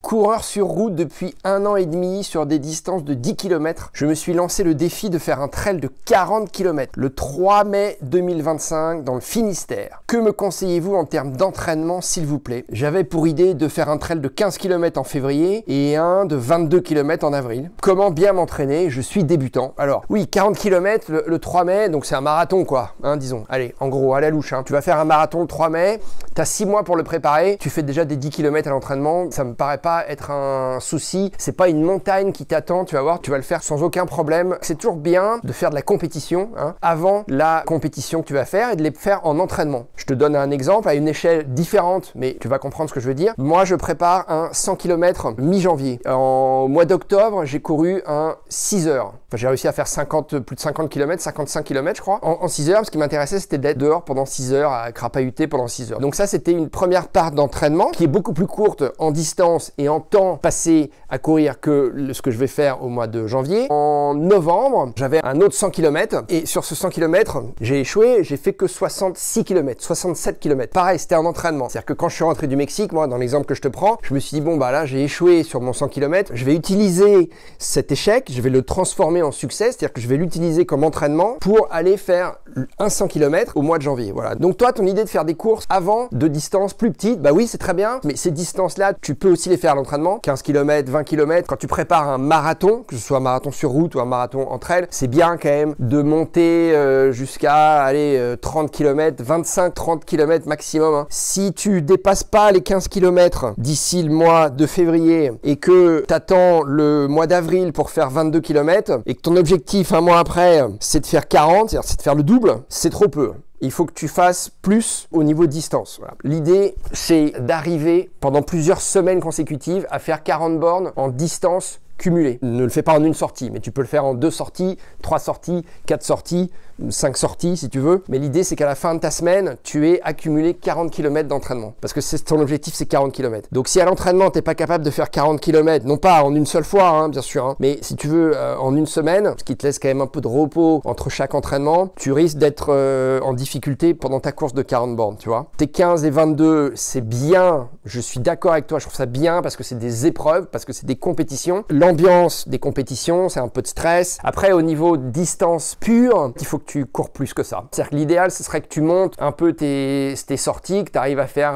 Coureur sur route depuis 1 an et demi sur des distances de 10 km, je me suis lancé le défi de faire un trail de 40 km le 3 mai 2025 dans le Finistère. Que me conseillez-vous en termes d'entraînement, s'il vous plaît? J'avais pour idée de faire un trail de 15 km en février et un de 22 km en avril. Comment bien m'entraîner? Je suis débutant. Alors oui, 40 km le 3 mai, donc c'est un marathon quoi, hein, disons. Allez, en gros, à la louche, hein. Tu vas faire un marathon le 3 mai, tu as 6 mois pour le préparer, tu fais déjà des 10 km à l'entraînement, ça me paraît pas être un souci, c'est pas une montagne qui t'attend, tu vas voir, tu vas le faire sans aucun problème. C'est toujours bien de faire de la compétition hein, avant la compétition que tu vas faire et de les faire en entraînement. Je te donne un exemple à une échelle différente, mais tu vas comprendre ce que je veux dire. Moi, je prépare un 100 km mi-janvier. Au mois d'octobre, j'ai couru un 6 heures. Enfin, j'ai réussi à faire plus de 50 km, 55 km je crois, en 6 heures. Ce qui m'intéressait, c'était d'être dehors pendant 6 heures, à crapahuter pendant 6 heures. Donc ça, c'était une première part d'entraînement qui est beaucoup plus courte en distance et en temps passé à courir que ce que je vais faire au mois de janvier. En novembre, j'avais un autre 100 km et sur ce 100 km, j'ai échoué, j'ai fait que 66 km, 67 km. Pareil, c'était un entraînement. C'est-à-dire que quand je suis rentré du Mexique, moi, dans l'exemple que je te prends, je me suis dit, bon, bah là, j'ai échoué sur mon 100 km, je vais utiliser cet échec, je vais le transformer en succès, c'est-à-dire que je vais l'utiliser comme entraînement pour aller faire un 100 km au mois de janvier. Voilà. Donc toi, ton idée de faire des courses avant de distances plus petites, bah oui, c'est très bien, mais ces distances-là, tu peux aussi les faire à l'entraînement, 15 km, 20 km. Quand tu prépares un marathon, que ce soit un marathon sur route ou un marathon entre elles, c'est bien quand même de monter jusqu'à 30 km, 25-30 km maximum. Hein. Si tu dépasses pas les 15 km d'ici le mois de février et que tu attends le mois d'avril pour faire 22 km et que ton objectif un mois après, c'est de faire 40, c'est-à-dire c'est de faire le double, c'est trop peu. Il faut que tu fasses plus au niveau de distance. Voilà. L'idée, c'est d'arriver pendant plusieurs semaines consécutives à faire 40 bornes en distance cumulée. Ne le fais pas en une sortie, mais tu peux le faire en 2 sorties, 3 sorties, 4 sorties, 5 sorties si tu veux. Mais l'idée, c'est qu'à la fin de ta semaine, tu aies accumulé 40 km d'entraînement. Parce que ton objectif, c'est 40 km. Donc si à l'entraînement, tu n'es pas capable de faire 40 km, non pas en une seule fois, hein, bien sûr, hein, mais si tu veux en une semaine, ce qui te laisse quand même un peu de repos entre chaque entraînement, tu risques d'être en difficulté pendant ta course de 40 bornes, tu vois. Tes 15 et 22, c'est bien, je suis d'accord avec toi, je trouve ça bien parce que c'est des épreuves, parce que c'est des compétitions. L'ambiance des compétitions, c'est un peu de stress. Après, au niveau distance pure, il faut que tu cours plus que ça. C'est-à-dire que l'idéal, ce serait que tu montes un peu tes sorties, que tu arrives à faire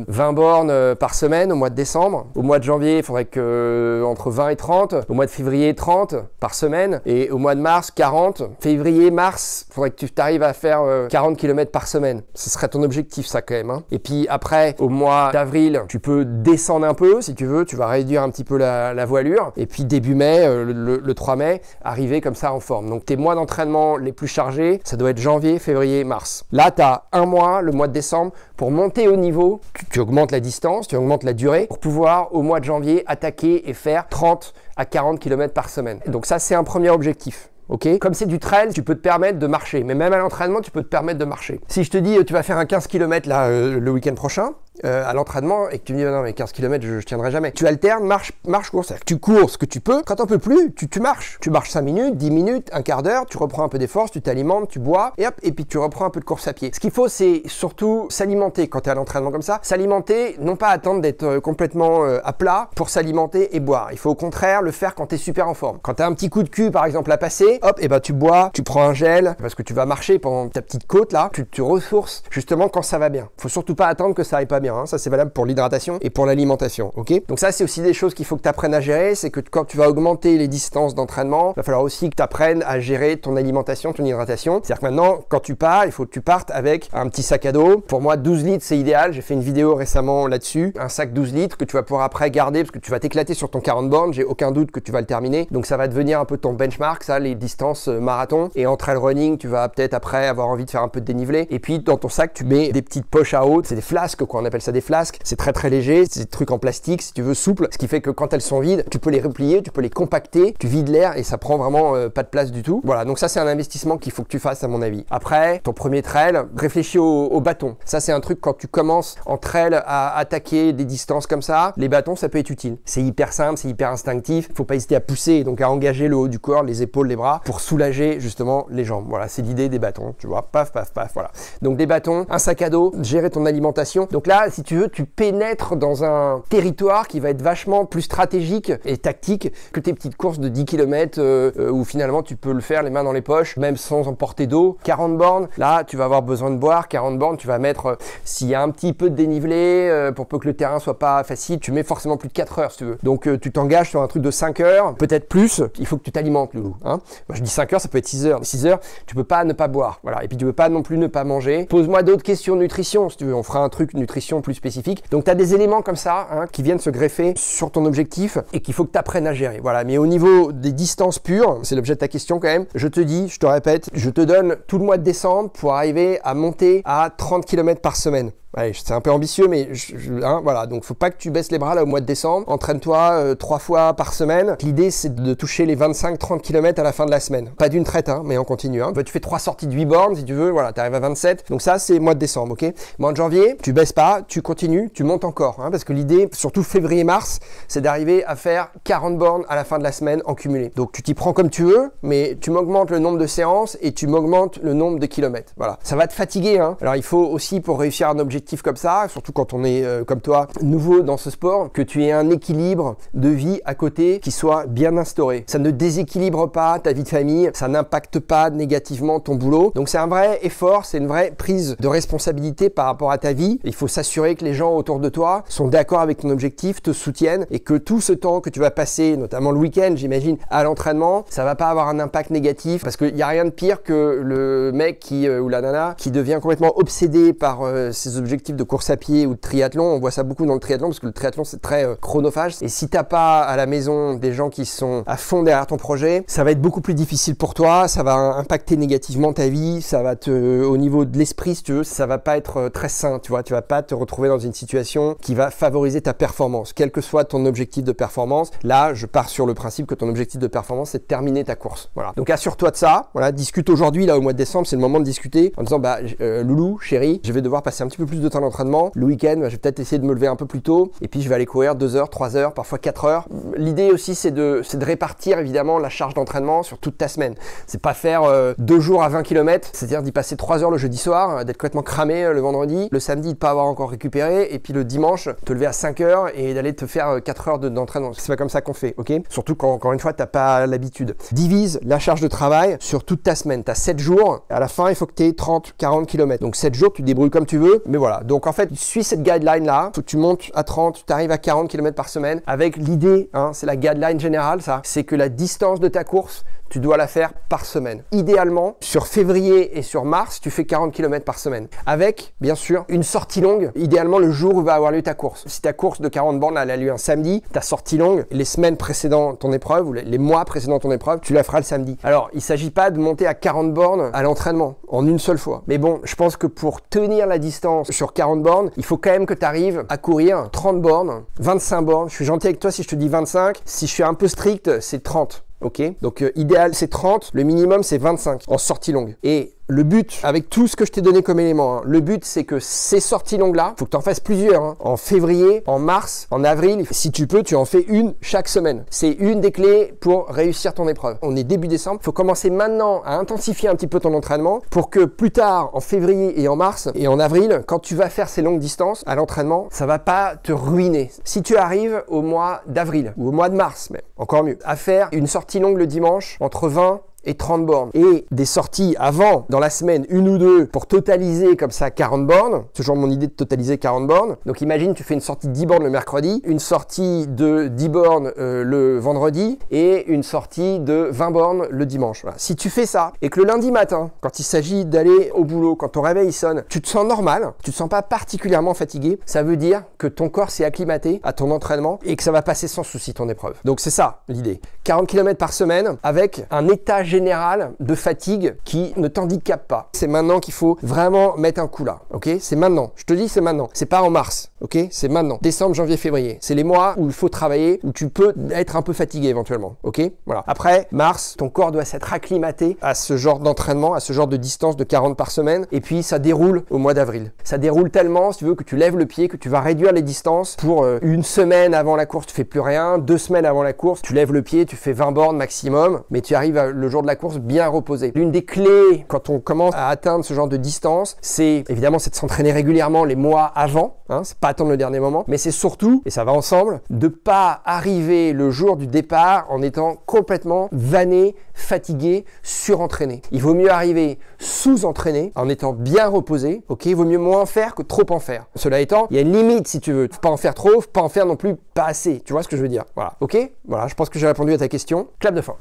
20 bornes par semaine au mois de décembre. Au mois de janvier, il faudrait que entre 20 et 30. Au mois de février, 30 par semaine. Et au mois de mars, 40. Février, mars, il faudrait que tu arrives à faire 40 km par semaine. Ce serait ton objectif, ça quand même. Hein. Et puis après, au mois d'avril, tu peux descendre un peu si tu veux. Tu vas réduire un petit peu la voilure. Et puis début mai, le 3 mai, arriver comme ça en forme. Donc tes mois d'entraînement les plus chargés, ça doit être janvier, février, mars. Là, tu as un mois, le mois de décembre, pour monter au niveau. Tu augmentes la distance, tu augmentes la durée pour pouvoir au mois de janvier attaquer et faire 30 à 40 km par semaine. Donc ça, c'est un premier objectif. Okay. Comme c'est du trail, tu peux te permettre de marcher. Mais même à l'entraînement, tu peux te permettre de marcher. Si je te dis, tu vas faire un 15 km là, le week-end prochain, à l'entraînement, et que tu me dis, non, mais 15 km, je tiendrai jamais. Tu alternes, marche, cours. C'est-à-dire que tu cours ce que tu peux. Quand t'en peux plus, tu marches. Tu marches 5 minutes, 10 minutes, un quart d'heure, tu reprends un peu des forces, tu t'alimentes, tu bois, et hop, et puis tu reprends un peu de course à pied. Ce qu'il faut, c'est surtout s'alimenter quand tu es à l'entraînement comme ça. S'alimenter, non pas attendre d'être complètement à plat pour s'alimenter et boire. Il faut au contraire le faire quand tu es super en forme. Quand tu as un petit coup de cul, par exemple, à passer, hop, et ben tu bois, tu prends un gel, parce que tu vas marcher pendant ta petite côte là, tu ressources justement quand ça va bien. Faut surtout pas attendre que ça aille pas bien. Hein. Ça, c'est valable pour l'hydratation et pour l'alimentation. Ok. Donc ça, c'est aussi des choses qu'il faut que tu apprennes à gérer. C'est que quand tu vas augmenter les distances d'entraînement, il va falloir aussi que tu apprennes à gérer ton alimentation, ton hydratation. C'est-à-dire que maintenant, quand tu pars, il faut que tu partes avec un petit sac à dos. Pour moi, 12 litres, c'est idéal. J'ai fait une vidéo récemment là-dessus. Un sac 12 litres que tu vas pouvoir après garder parce que tu vas t'éclater sur ton 40 bornes. J'ai aucun doute que tu vas le terminer. Donc ça va devenir un peu ton benchmark, ça, les distances marathon. Et en trail running, tu vas peut-être après avoir envie de faire un peu de dénivelé. Et puis dans ton sac, tu mets des petites poches à eau. C'est des flasques, quoi. On appelle ça des flasques. C'est très très léger. C'est des trucs en plastique, si tu veux, souple. Ce qui fait que quand elles sont vides, tu peux les replier, tu peux les compacter, tu vides l'air et ça prend vraiment pas de place du tout. Voilà, donc ça c'est un investissement qu'il faut que tu fasses à mon avis. Après, ton premier trail, réfléchis au bâton. Ça c'est un truc quand tu commences en trail à attaquer des distances comme ça, les bâtons ça peut être utile. C'est hyper simple, c'est hyper instinctif. Faut pas hésiter à pousser, donc à engager le haut du corps, les épaules, les bras pour soulager justement les jambes. Voilà, c'est l'idée des bâtons, tu vois, paf, paf, paf, voilà. Donc des bâtons, un sac à dos, gérer ton alimentation. Donc là, là, si tu veux, tu pénètres dans un territoire qui va être vachement plus stratégique et tactique que tes petites courses de 10 km où finalement tu peux le faire les mains dans les poches, même sans emporter d'eau. 40 bornes, là, tu vas avoir besoin de boire. 40 bornes, tu vas mettre, s'il y a un petit peu de dénivelé, pour peu que le terrain soit pas facile, tu mets forcément plus de 4 heures si tu veux. Donc tu t'engages sur un truc de 5 heures, peut-être plus. Il faut que tu t'alimentes, loulou. Hein. Moi je dis 5 heures, ça peut être 6 heures. 6 heures, tu peux pas ne pas boire. Voilà. Et puis tu peux pas non plus ne pas manger. Pose-moi d'autres questions de nutrition si tu veux. On fera un truc nutrition plus spécifique. Donc tu as des éléments comme ça hein, qui viennent se greffer sur ton objectif et qu'il faut que tu apprennes à gérer. Voilà. Mais au niveau des distances pures, c'est l'objet de ta question quand même, je te dis, je te répète, je te donne tout le mois de décembre pour arriver à monter à 30 km par semaine. Ouais, c'est un peu ambitieux, mais hein, voilà. Donc, faut pas que tu baisses les bras là au mois de décembre. Entraîne-toi 3 fois par semaine. L'idée, c'est de toucher les 25-30 km à la fin de la semaine. Pas d'une traite, hein, mais on continue. Hein. Tu fais 3 sorties de 8 bornes, si tu veux. Voilà, tu arrives à 27. Donc ça, c'est mois de décembre, ok. Mois de janvier, tu baisses pas, tu continues, tu montes encore. Hein, parce que l'idée, surtout février-mars, c'est d'arriver à faire 40 bornes à la fin de la semaine en cumulé. Donc, tu t'y prends comme tu veux, mais tu m'augmentes le nombre de séances et tu m'augmentes le nombre de kilomètres. Voilà. Ça va te fatiguer, hein. Alors, il faut aussi, pour réussir un objectif comme ça, surtout quand on est comme toi nouveau dans ce sport, que tu aies un équilibre de vie à côté qui soit bien instauré. Ça ne déséquilibre pas ta vie de famille, ça n'impacte pas négativement ton boulot. Donc c'est un vrai effort, c'est une vraie prise de responsabilité par rapport à ta vie. Il faut s'assurer que les gens autour de toi sont d'accord avec ton objectif, te soutiennent et que tout ce temps que tu vas passer, notamment le week-end, j'imagine, à l'entraînement, ça va pas avoir un impact négatif parce qu'il n'y a rien de pire que le mec ou la nana qui devient complètement obsédé par ses objectifs de course à pied ou de triathlon. On voit ça beaucoup dans le triathlon parce que le triathlon c'est très chronophage et si t'as pas à la maison des gens qui sont à fond derrière ton projet, ça va être beaucoup plus difficile pour toi, ça va impacter négativement ta vie, ça va au niveau de l'esprit si tu veux, ça va pas être très sain, tu vois, tu vas pas te retrouver dans une situation qui va favoriser ta performance, quel que soit ton objectif de performance. Là, je pars sur le principe que ton objectif de performance c'est de terminer ta course. Voilà. Donc assure-toi de ça, voilà, discute aujourd'hui là au mois de décembre, c'est le moment de discuter en disant loulou, chérie, je vais devoir passer un petit peu plus de temps d'entraînement. Le week-end, je vais peut-être essayer de me lever un peu plus tôt et puis je vais aller courir 2 heures, 3 heures, parfois 4 heures. L'idée aussi, c'est de répartir évidemment la charge d'entraînement sur toute ta semaine. C'est pas faire 2 jours à 20 km, c'est-à-dire d'y passer 3 heures le jeudi soir, d'être complètement cramé le vendredi, le samedi de pas avoir encore récupéré et puis le dimanche te lever à 5 heures et d'aller te faire 4 heures d'entraînement. C'est pas comme ça qu'on fait, ok? Surtout quand encore une fois t'as pas l'habitude. Divise la charge de travail sur toute ta semaine. T'as 7 jours, à la fin il faut que tu aies 30-40 km. Donc 7 jours, tu te débrouilles comme tu veux, mais voilà. Donc en fait, suis cette guideline là, faut que tu montes à 30, tu arrives à 40 km par semaine avec l'idée, hein, c'est la guideline générale ça, c'est que la distance de ta course, tu dois la faire par semaine. Idéalement, sur février et sur mars, tu fais 40 km par semaine. Avec, bien sûr, une sortie longue, idéalement le jour où va avoir lieu ta course. Si ta course de 40 bornes elle a lieu un samedi, ta sortie longue, les semaines précédant ton épreuve ou les mois précédant ton épreuve, tu la feras le samedi. Alors, il ne s'agit pas de monter à 40 bornes à l'entraînement en une seule fois. Mais bon, je pense que pour tenir la distance sur 40 bornes, il faut quand même que tu arrives à courir 30 bornes, 25 bornes. Je suis gentil avec toi si je te dis 25. Si je suis un peu strict, c'est 30. Ok, donc idéal c'est 30, le minimum c'est 25 en sortie longue. Et le but, avec tout ce que je t'ai donné comme élément, hein, le but c'est que ces sorties longues là, faut que tu en fasses plusieurs, hein, en février, en mars, en avril, si tu peux, tu en fais une chaque semaine. C'est une des clés pour réussir ton épreuve. On est début décembre, faut commencer maintenant à intensifier un petit peu ton entraînement pour que plus tard, en février et en mars et en avril, quand tu vas faire ces longues distances à l'entraînement, ça va pas te ruiner. Si tu arrives au mois d'avril ou au mois de mars, mais encore mieux, à faire une sortie longue le dimanche entre 20 et 30 bornes et des sorties avant dans la semaine, 1 ou 2 pour totaliser comme ça 40 bornes, c'est toujours mon idée de totaliser 40 bornes. Donc imagine tu fais une sortie de 10 bornes le mercredi, une sortie de 10 bornes le vendredi et une sortie de 20 bornes le dimanche. Voilà. Si tu fais ça et que le lundi matin, quand il s'agit d'aller au boulot, quand ton réveil sonne, tu te sens normal, tu te sens pas particulièrement fatigué, ça veut dire que ton corps s'est acclimaté à ton entraînement et que ça va passer sans souci ton épreuve. Donc c'est ça l'idée. 40 km par semaine avec un état général de fatigue qui ne t'handicape pas. C'est maintenant qu'il faut vraiment mettre un coup là, ok? C'est maintenant. Je te dis, c'est maintenant. C'est pas en mars, ok? C'est maintenant. Décembre, janvier, février. C'est les mois où il faut travailler, où tu peux être un peu fatigué éventuellement, ok? Voilà. Après, mars, ton corps doit s'être acclimaté à ce genre d'entraînement, à ce genre de distance de 40 par semaine, et puis ça déroule au mois d'avril. Ça déroule tellement, si tu veux, que tu lèves le pied, que tu vas réduire les distances pour une semaine avant la course, tu fais plus rien, 2 semaines avant la course, tu lèves le pied, tu fais 20 bornes maximum, mais tu arrives le jour de la course bien reposé. L'une des clés quand on commence à atteindre ce genre de distance, c'est évidemment de s'entraîner régulièrement les mois avant, hein, c'est pas attendre le dernier moment, mais c'est surtout, et ça va ensemble, de pas arriver le jour du départ en étant complètement vanné, fatigué, surentraîné. Il vaut mieux arriver sous-entraîné, en étant bien reposé, ok? Il vaut mieux moins en faire que trop en faire. Cela étant, il y a une limite si tu veux. Faut pas en faire trop, faut pas en faire non plus pas assez. Tu vois ce que je veux dire? Voilà, ok? Voilà, je pense que j'ai répondu à ta question. Clap de fin.